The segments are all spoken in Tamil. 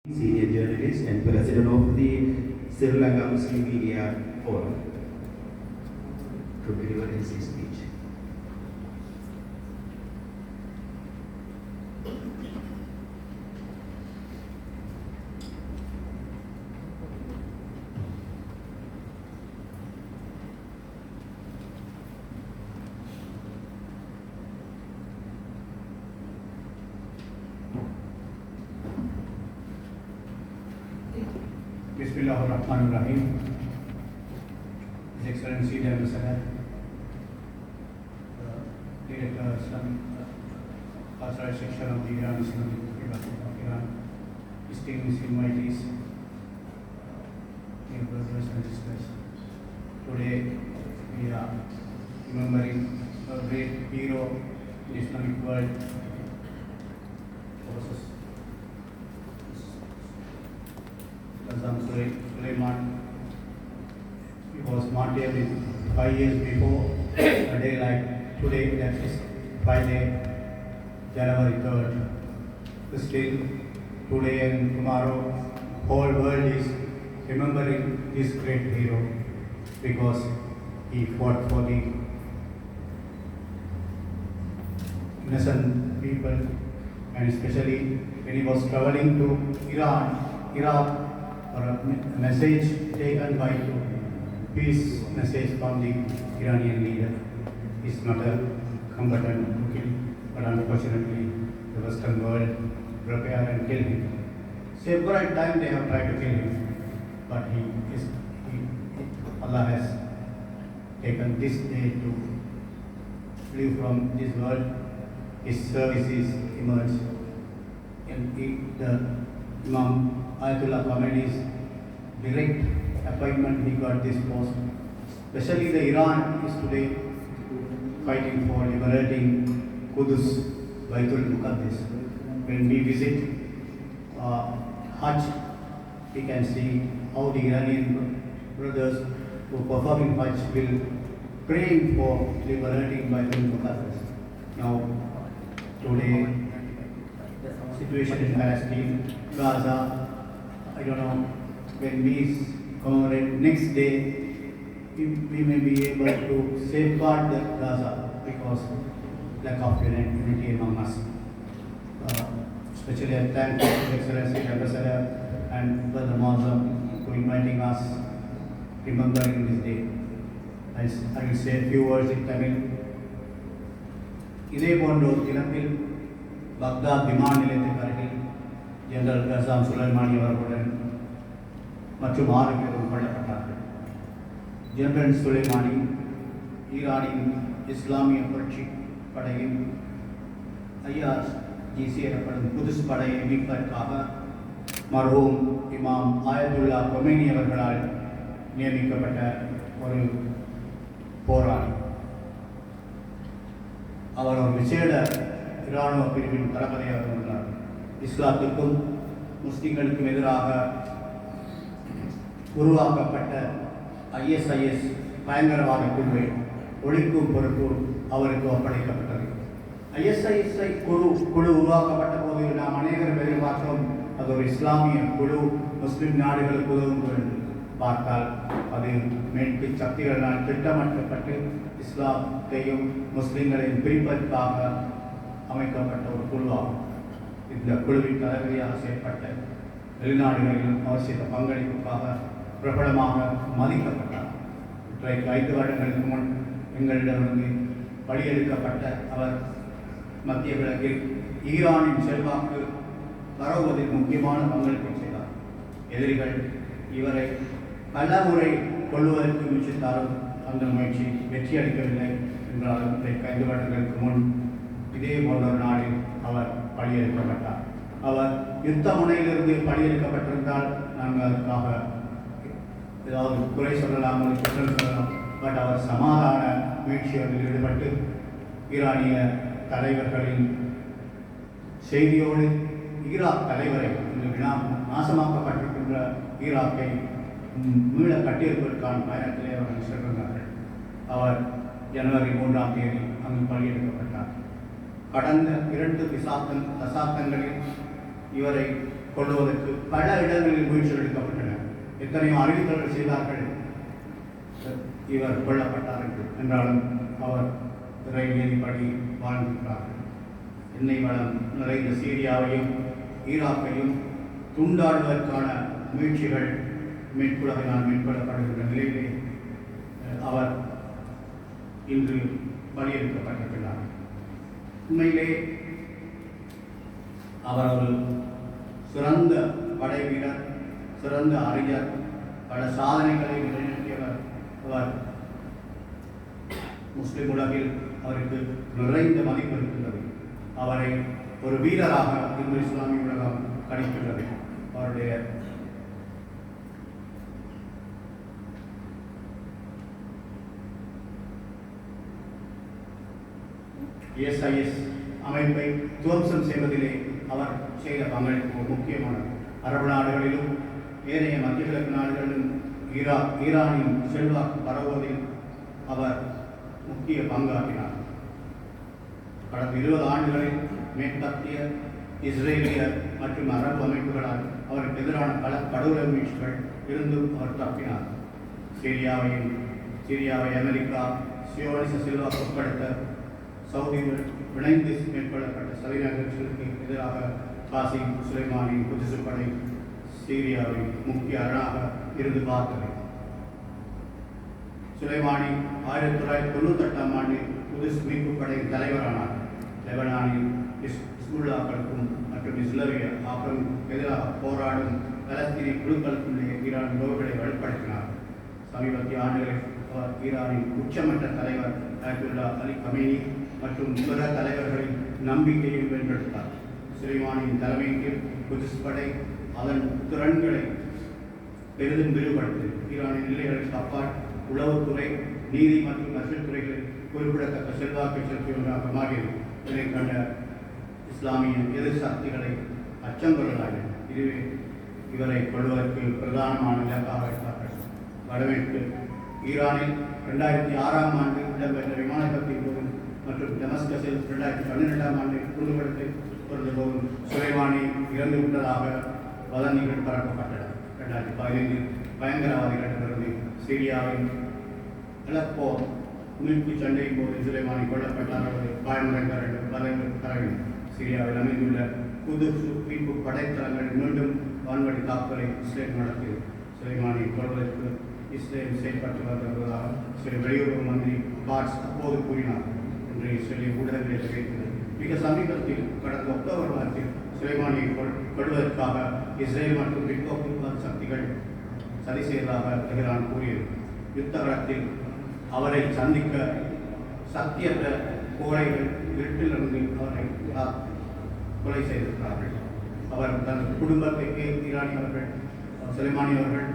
Senior journalist and president of the Sri Lanka Muslim Media Forum, to deliver his speech. Bismillahirrahmanirrahim. His Excellency the Ambassador, Director Islamic Authorized Section of the Iran Islamic University of Iran, distinguished invitees, dear brothers and sisters. Today we are remembering a great hero in the Islamic world, Qasem Suleiman. He was martyred 5 years before a day like today, that is Friday, January 3rd. Still, today and tomorrow, whole world is remembering this great hero because he fought for the innocent people, and especially when he was traveling to Iraq, or a message taken by peace message from the Iranian leader. Is not a combatant to kill, but unfortunately the Western world prepare and kill him. Several times they have tried to kill him, but Allah has taken this day to flee from this world. His services emerged, and the Imam Ayatollah Khomeini's direct appointment, he got this post. Especially the Iran is today fighting for liberating Qudus, Baitul Muqaddis. When we visit Hajj, we can see how the Iranian brothers who perform in Hajj will praying for liberating Baitul Muqaddis. Now, today, situation in Palestine, Gaza, I don't know, when we commemorate next day, we may be able to safeguard the Gaza because lack of unity among us. Especially I thank His Excellency the Ambassador and Brother Mazam for inviting us, remembering this day. I will say a few words in Tamil. இதே போன்ற ஒரு தினத்தில் பக்தாத் விமான நிலையத்திற்கு அருகில் ஜெனரல் கசாம் சுலைமானி அவர்களுடன் மற்றும் 6 பேர் கொல்லப்பட்டார்கள். ஜெனரல் சுலைமானி ஈரானின் இஸ்லாமிய புரட்சி படையின் IRGC எனப்படும் குதுஸ் படையை மீட்பதற்காக மர்ஹூம் இமாம் ஆயத்துல்லா கொமேனி அவர்களால் நியமிக்கப்பட்ட ஒரு போராளி. அவர் ஒரு விசேட இராணுவ பிரிவின் தளபதியாக இருந்தார். இஸ்லாத்திற்கும் முஸ்லிம்களுக்கும் எதிராக உருவாக்கப்பட்ட ISIS பயங்கரவாத குழுவை ஒழிக்கும் பொறுப்பு அவருக்கு ஒப்படைக்கப்பட்டது. ISIS குழு உருவாக்கப்பட்ட போது நாம் அனைவரும் எதிர்பார்த்தோம் அது ஒரு இஸ்லாமிய குழு, முஸ்லிம் நாடுகளுக்கு உதவும். பார்த்தால் அது மேற்கு சக்திகளால் திட்டமிடப்பட்டு இஸ்லாத்தையும் முஸ்லிம்களையும் பிரிப்பதற்காக அமைக்கப்பட்ட ஒரு குழுவாகும். இந்த குழுவின் தலைவரியாக செயற்பட்ட வெளிநாடுகளிலும் அவர் செய்த பங்களிப்புக்காக பிரபலமாக மதிக்கப்பட்டார். 5 வருடங்களுக்கு முன் எங்களிடமிருந்து வழியெடுக்கப்பட்ட அவர் மத்திய கிழக்கில் ஈரானின் செல்வாக்கு பரவுவதில் முக்கியமான பங்களிப்பை செய்தார். எதிரிகள் இவரை பல முறை கொள்வதற்கு முயற்சித்தாலும் அந்த முயற்சி வெற்றி அளிக்கவில்லை என்றாலும் 5 வருடங்களுக்கு முன் இதே போன்ற ஒரு நாளில் அவர் பழியெடுக்கப்பட்டார். அவர் யுத்த முனையிலிருந்து பழியெடுக்கப்பட்டிருந்தால் நாங்கள் அதுக்காக ஏதாவது குறை சொல்லலாம், குற்றம் சொல்லலாம். பட் அவர் சமாதான முயற்சிகளில் ஈடுபட்டு ஈரானிய தலைவர்களின் செய்தியோடு ஈராக் தலைவரை நாசமாக்கப்பட்டிருக்கின்ற ஈராக்கை மீள கட்டியெழுப்பதற்கான பயணத்திலே அவர்கள் சென்றார்கள். அவர் ஜனவரி 3ஆம் தேதி அங்கு பலியெடுக்கப்பட்டார். கடந்த 2 தசாப்தங்களில் இவரை கொள்வதற்கு பல இடங்களில் முயற்சிகள் எடுக்கப்பட்டன. எத்தனையோ அறிவித்தல்கள் செய்தார்கள் இவர் கொல்லப்பட்டார் என்றாலும் அவர் இறை நீதிப்படி வாழ்ந்திருக்கிறார்கள். எண்ணெய் வளம் நிறைந்த சீரியாவையும் ஈராக்கையும் துண்டாடுவதற்கான முயற்சிகள் மேற்குலகினால் மேற்கொள்ளப்படுகின்ற நிலையிலே அவர் இன்று பலியெடுக்கப்பட்டிருக்கிறார். உண்மையிலே அவர் ஒரு சிறந்த படை வீரர், சிறந்த அறிஞர், பல சாதனைகளை நிலைநிறுத்தியவர். அவர் முஸ்லிம் உலகில் அவருக்கு நிறைந்த மதிப்பு இருக்கின்றது. அவரை ஒரு வீரராக இந்து இஸ்லாமிய உலகம் கணிக்கின்றது. அவருடைய ISIS அமைப்பை துவம்சம் செய்வதிலே அவர் செய்த பங்களிப்பு முக்கியமானது. அரபு நாடுகளிலும் ஏனைய மத்திய கிழக்கு நாடுகளிலும் ஈரானின் செல்வாக்கு பரவுவதில் அவர் முக்கிய பங்காற்றினார். கடந்த 20 ஆண்டுகளில் மேற்கத்திய இஸ்ரேலிய மற்றும் அரபு அமைப்புகளால் அவருக்கு எதிரான பல கடவுள முயற்சிகள் இருந்தும் அவர் தப்பினார். சிரியாவை அமெரிக்கா சியோனிச செல்வாக்கு உட்படுத்த சவுதியுடன் இணைந்து மேற்கொள்ளப்பட்ட சதி நிகழ்ச்சிகளுக்கு எதிராக காசிம் சுலைமானி குதிசு படை சீரியாவின் முக்கிய அரணாக இருந்து பார்த்தது. சுலைமானி 1998ஆம் ஆண்டில் குதிஸ் மீட்பு படையின் தலைவரானார். லெபனானில் ஹிஸ்புல்லாக்களுக்கும் மற்றும் இஸ்லாமிய ஆக்கிரமிப்புக்கு எதிராக போராடும் பலஸ்தீனிய குழுக்களுக்கும் ஈரான் உறவுகளை வலுப்படுத்தினார். சமீபத்திய ஆண்டுகளில் அவர் ஈரானின் உச்சமன்ற தலைவர் அயத்துல்லா அலி கமேனி மற்றும் பிற தலைவர்களின் நம்பிக்கையை வென்றெடுத்தார். சுலைமானியின் தலைமைக்கு குதிஸ் படை அதன் திறன்களை பெரிதும் விரிவுபடுத்தியது. ஈரானின் எல்லைகளுக்கு அப்பால் உளவுத்துறை, நீதி மற்றும் அரசியல் துறைகளில் குறிப்பிடத்தக்க செல்வாக்கை செலுத்தியவராக மாறியது. இதை கண்ட இஸ்லாமிய எதிர் சக்திகளை அச்சம் கொள்ளலாயின. இதுவே இவரை கொள்வதற்கு பிரதானமான இலக்காக வைத்தார்கள். வடமேற்கு ஈரானில் 2006ஆம் ஆண்டு இடம்பெற்ற விமான விபத்தின் போது மற்றும் டெமஸ்கஸில் 2012ஆம் ஆண்டு குண்டுவெடிப்பை பொறுத்த போதும் சுலைமானி இறந்துவிட்டதாக வதந்திகள் பரப்பப்பட்டன. 2015இல் பயங்கரவாதிகளிடமிருந்து சிரியாவின் அலப்போ மீட்பு சண்டையின் போது சுலைமானி கொல்லப்பட்டார் அல்லது காயமடைந்தார் என்று வதந்திகள் பரவின. சிரியாவில் அமைந்துள்ள குதுஸ் மீட்பு படைத்தளங்கள் மீண்டும் வான்வழி தாக்குதலை இஸ்ரேல் நடத்தியது. சுலைமானி கொள்வதற்கு இஸ்ரேல் செயல்பட்டு வருவதாக வெளியுறவு மந்திரி பாட்ஸ் அப்போது கூறினார் என்று இஸ்ரேலிய ஊடகங்களில் தெரிவித்தது. மிக சமீபத்தில் கடந்த அக்டோபர் மாதத்தில் சுலைமானியை கொள்வதற்காக இஸ்ரேல் மற்றும் பிற்போக்கு சக்திகள் சதி செய்ததாக தெஹ்ரான் கூறியது. யுத்த களத்தில் அவரை சந்திக்க சக்தியற்ற கோழைகள் வீட்டிலிருந்து அவரை கொலை செய்திருக்கிறார்கள். அவர் தனது குடும்பத்தை ஈரானி அவர்கள் சுலைமானி அவர்கள்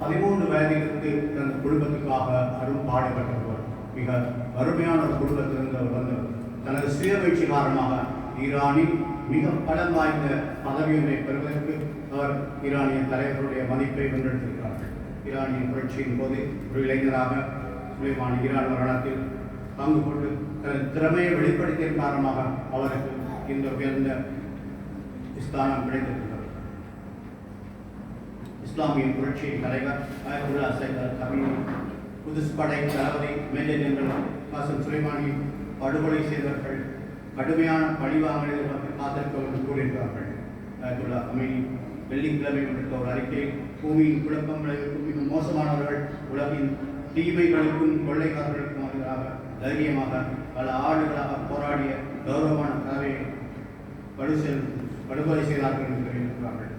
13 வயதிலிருந்து தனது குடும்பத்துக்காக அரும் பாடுபட்டவர். மிக வறுமையான ஒரு குடும்பத்திலிருந்து அவர் வந்தவர். தனது சுய முயற்சி காரணமாக ஈரானில் மிக பலம் வாய்ந்த பதவி ஒன்றை பெறுவதற்கு அவர் ஈரானிய தலைவர்களுடைய மதிப்பை வென்றெடுத்திருக்கிறார்கள். ஈரானிய புரட்சியின் போது ஒரு இளைஞராக சுலைமானி ஈரான் மரணத்தில் பங்கு கொண்டு தனது திறமையை வெளிப்படுத்திய காரணமாக அவருக்கு இந்த உயர்ந்த ஸ்தானம் கிடைத்திருக்கிறது. இஸ்லாமிய புரட்சியின் தலைவர் அயத்துல்லா சையத் அல் கமேனி குதுஸ் படை தளபதி மேஜர் ஜெனரல் காசிம் சுலைமானியை படுகொலை செய்தவர்கள் கடுமையான பழிவாங்கலை காத்திருக்க என்று கூறியிருக்கிறார்கள். அயத்துல்லா கமேனி வெள்ளிக்கிழமை விடுத்த ஒரு அறிக்கையில் பூமியின் குழப்பம் விளைவிக்கும் மிக மோசமானவர்கள் உலகின் தீமைகளுக்கும் கொள்ளைக்காரர்களுக்கும் எதிராக தைரியமாக பல ஆண்டுகளாக போராடிய கௌரவமான கதவை படுகொலை செய்தார்கள் என்று தெரிவித்திருக்கிறார்கள்.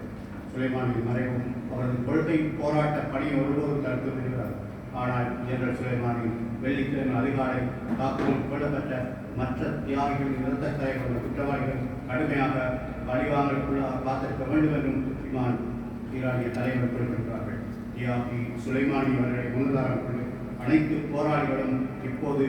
சுலைமானின் மறைவும் அவரது கொள்கை போராட்ட பணியை ஒருபோதும் தடுத்து வருகிறார். ஆனால் ஜெனரல் சுலைமானின் வெள்ளிக்கிழமை அதிகாலை தாக்குதல் கொல்லப்பட்ட மற்ற தியாகிகளின் இரத்தக்கரை கொண்ட குற்றவாளிகள் கடுமையாக பழிவாங்கலுக்குள்ளாக காத்திருக்க வேண்டும் என்றும் ஈரானிய தலைவர் குறிப்பிட்டிருக்கிறார்கள். தியாகி சுலைமானி அவர்களை முன்னதாரம் கொண்டு அனைத்து போராளிகளும் இப்போது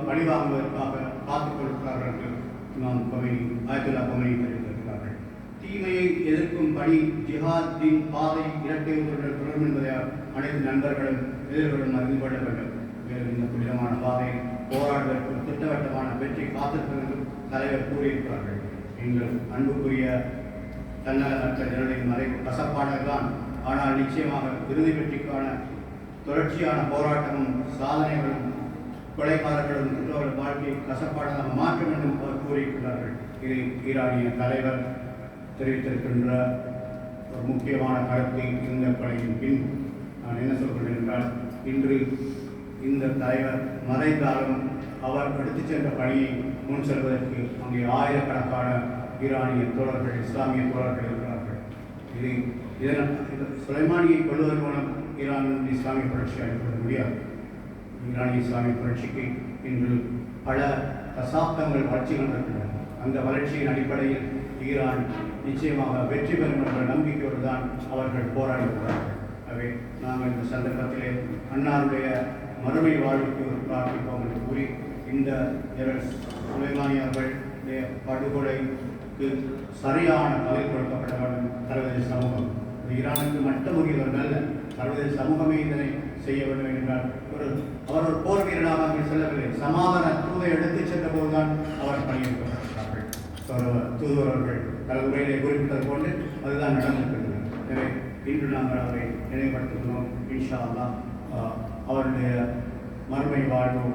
பழிவாங்குவதற்காக காத்துக் கொடுக்கிறார்கள் என்று இமாம் கொமேனி அயத்துல்லா கொமேனி தெரிவித்திருக்கிறார்கள். தீமையை எதிர்க்கும் பணி ஜிஹாத்தின் பாதை இரட்டையுடன் தொடரும் என்பதை அனைத்து நண்பர்களும் எதிர்களும் அறிந்து கொள்ள வேண்டும். மேலும் இந்த புனிதமான பாதையில் போராடுவதற்கு திட்டவட்டமான வெற்றி காத்திருக்கிறது என்றும் தலைவர் கூறியிருக்கிறார்கள். எங்கள் அன்புக்குரிய தன்னலமற்ற ஜனங்களின் மறை கசப்பானதுதான். ஆனால் நிச்சயமாக இறுதி வெற்றிக்கான தொடர்ச்சியான போராட்டமும் சாதனைகளும் கொலைகாரர்களும் குற்றவாளர் வாழ்க்கையை கசப்பானதாக மாற்ற வேண்டும் அவர் கூறியிருக்கிறார்கள். இது ஈரானிய தலைவர் தெரிவித்திருக்கின்ற ஒரு முக்கியமான கருத்து. இந்த கொலையின் பின் நான் என்ன சொல்கிறேன் என்றால், இன்று இந்த தலைவர் மறைந்தாலும் அவர் எடுத்துச் சென்ற பணியை முன் செல்வதற்கு அங்கே ஆயிரக்கணக்கான ஈரானிய தோழர்கள், இஸ்லாமிய தோழர்கள் இருக்கிறார்கள். இதனால் சுலைமானியை கொள்வதன் மூலம் ஈரான் இஸ்லாமிய புரட்சி அளிக்கப்பட முடியாது. ஈரானிய இஸ்லாமிய புரட்சிக்கு இன்று பல தசாப்தங்கள் வளர்ச்சி கொண்டிருக்கின்றன. அந்த வளர்ச்சியின் அடிப்படையில் ஈரான் நிச்சயமாக வெற்றி பெறும் என்ற நம்பிக்கையோடு தான் அவர்கள் போராடி வருகிறார்கள். எனவே நாங்கள் இந்த சந்தர்ப்பத்திலே அன்னாருடைய மறுமை வாழ்வுக்கு பிரார்த்திப்போம் என்று கூறி, இந்த சுலைமானி அவர்களுடைய படுகொலைக்கு சரியான பதில் கொடுக்கப்பட வேண்டும். சர்வதேச சமூகம் ஈரானுக்கு மட்டுமுரியவர்கள் அல்ல, சர்வதேச சமூகமே இதனை செய்ய வேண்டும் என்றால், அவர் ஒரு போர் வீரனாக அங்கே செல்லவில்லை. சமாதான தூதை எடுத்துச் சென்ற போதுதான் அவர் பணியேற்கப்பட்டார்கள். தூதுவர்கள் பல உரையிலே குறிப்பிட்டது போன்று அதுதான் நடந்திருக்கிறது. எனவே இன்று நாங்கள் அவரை நினைவுபடுத்துகிறோம். இன்ஷா அல்லாஹ் அவருடைய மறுமை வாழ்வு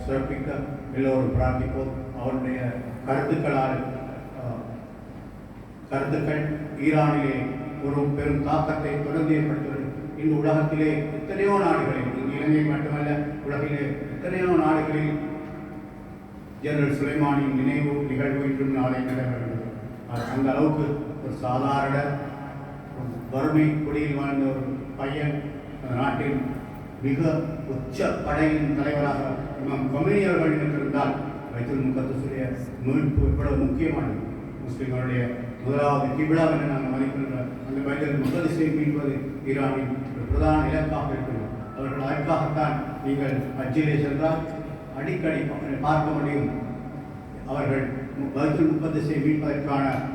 சிறப்பிக்க எல்லோரும் பிரார்த்திப்போம். அவருடைய கருத்துக்கள் ஈரானிலே ஒரு பெரும் தாக்கத்தை தொடர்ந்து ஏற்படுத்துகிறது. இந்த உலகத்திலே எத்தனையோ நாடுகளில், இலங்கை மட்டுமல்ல, உலகிலே எத்தனையோ நாடுகளில் ஜெனரல் சுலைமானியின் நினைவு நிகழ்வு இன்றும் நாளை நடைபெறுகிறது. அந்த அளவுக்கு ஒரு சாதாரண வறுமை குடியில் வாழ்ந்த ஒரு பையன் நாட்டில் மிக உச்ச படையின் தலைவராக இமாம் கொமேனி அவர்கள் நின்றிருந்தால் பைத்துல் முகத்தஸுடைய மீட்பு எவ்வளவு முக்கியமானது. முஸ்லிம்களுடைய முதலாவது கிபிலா என்று நாங்கள் மதிக்கின்ற அந்த பைத்துல் முகத்தஸை மீட்பது ஈரானின் ஒரு பிரதான இலக்காக இருக்கிறது. அவர்கள் அதற்காகத்தான் நீங்கள் ஹஜ்ஜிலே சென்றால் அடிக்கடி பார்க்க முடியும். அவர்கள் பைத்துல் முகத்தஸை மீட்பதற்கான